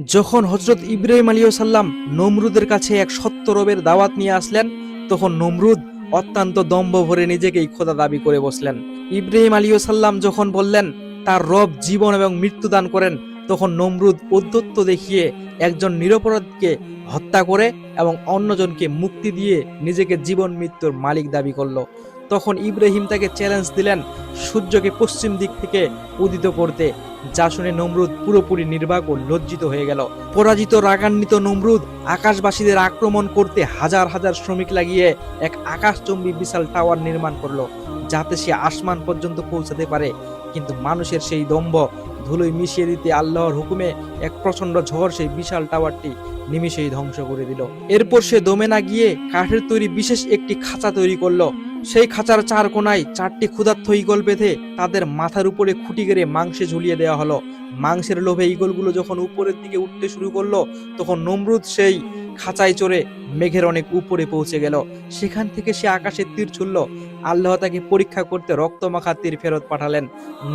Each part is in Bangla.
যখন হযরত ইব্রাহিম আলাইহিস সালাম নমরুদের কাছে এক সত্য রবের দাওয়াত নিয়ে আসলেন, তখন নমরুদ অত্যন্ত দম্ভ ভরে নিজেকেই খোদা দাবি করে বসলেন। ইব্রাহিম আলাইহিস সালাম যখন বললেন তার রব জীবন এবং মৃত্যু দান করেন, তখন নমরুদ ঔদ্ধত্য দেখিয়ে একজন নিরপরাধকে হত্যা করে এবং অন্যজনকে মুক্তি দিয়ে নিজেকে জীবন মৃত্যুর মালিক দাবি করলো। তখন ইব্রাহিম তাকে চ্যালেঞ্জ দিলেন সূর্যকে পশ্চিম দিক থেকে উদিত করতে, যা শুনে নমরুদ পুরোপুরি নির্বাক ও লজ্জিত হয়ে গেল। পরাজিত রাগান্বিত নমরুদ আকাশবাসীদের আক্রমণ করতে হাজার হাজার শ্রমিক লাগিয়ে এক আকাশচুম্বী বিশাল টাওয়ার নির্মাণ করলো, যাতে সে আসমান পর্যন্ত পৌঁছাতে পারে। কিন্তু মানুষের সেই দম্ভ ধুলোয় মিশিয়ে দিতে আল্লাহর হুকুমে এক প্রচন্ড ঝড় সেই বিশাল টাওয়ারটি নিমিষেই ধ্বংস করে দিল। এরপর সে দমে না গিয়ে কাঠের তৈরি বিশেষ একটি খাঁচা তৈরি করলো। সেই খাঁচার চার কোনায় চারটি ক্ষুধার্ত ঈগল বেঁধে তাদের মাথার উপরে খুঁটি গেড়ে মাংসে ঝুলিয়ে দেওয়া হলো। মাংসের লোভে ঈগলগুলো যখন উপরের দিকে উঠতে শুরু করলো, তখন নমরুদ সেই খাঁচায় চড়ে মেঘের অনেক উপরে পৌঁছে গেল। সেখান থেকে সে আকাশে তীর ছুড়ল। আল্লাহ তাকে পরীক্ষা করতে রক্তমাখা তীর ফেরত পাঠালেন।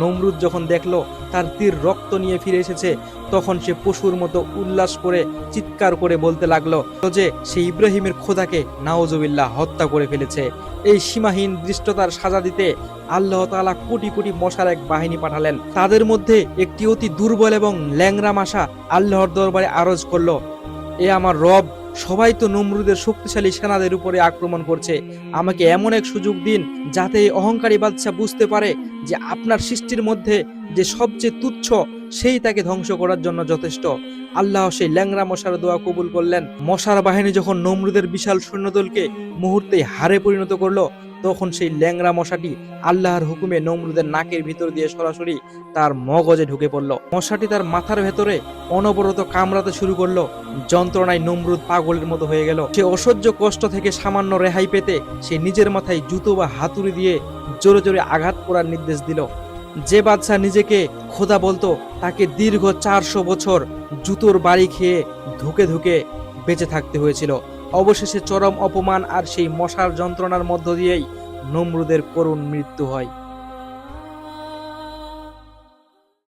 নমরুদ যখন দেখলো তার তীর রক্ত নিয়ে ফিরে এসেছে, তখন সে পশুর মতো উল্লাস করে চিৎকার করে বলতে লাগলো যে সে ইব্রাহিমের খোদাকে নাউজুবিল্লাহ হত্যা করে ফেলেছে। এই সীমাহীন দৃষ্টতার সাজা দিতে আল্লাহ তাআলা কোটি কোটি মশার এক বাহিনী পাঠালেন। তাদের মধ্যে একটি অতি দুর্বল এবং ল্যাংড়া মাশা আল্লাহর দরবারে আরজ করলো, এ আমার রব, সবাই তো নমরুদের শক্তিশালী সেনাদের উপরে আক্রমণ করছে, আমাকে এমন এক সুযোগ দিন যাতে এই অহংকারী বাদশা বুঝতে পারে যে আপনার সৃষ্টির মধ্যে যে সবচেয়ে তুচ্ছ সেই তাকে ধ্বংস করার জন্য যথেষ্ট। আল্লাহ সেই ল্যাংড়া মশার দোয়া কবুল করলেন। মশার বাহিনী যখন নমরুদের বিশাল সৈন্যদলকে মুহূর্তে হারে পরিণত করলো, তখন সেই ল্যাংড়া মশাটি আল্লাহর হুকুমে নমরুদের নাকের ভিতর দিয়ে সরাসরি তার মগজে ঢুকে পড়ল। মশাটি তার মাথার ভেতরে অনবরত কামড়াতে শুরু করলো। যন্ত্রণায় নমরুদ পাগলের মতো হয়ে গেল। সে অসহ্য কষ্ট থেকে সামান্য রেহাই পেতে সে নিজের মাথায় জুতো বা হাতুড়ি দিয়ে জোরে জোরে আঘাত করার নির্দেশ দিল। যে বাদশা নিজেকে খোদা বলতো, তাকে দীর্ঘ 400 বছর জুতোর বাড়ি খেয়ে ধুকে ধুকে বেঁচে থাকতে হয়েছিল। অবশেষে চরম অপমান আর সেই মশার যন্ত্রণার মধ্য দিয়েই নমরুদের করুণ মৃত্যু হয়।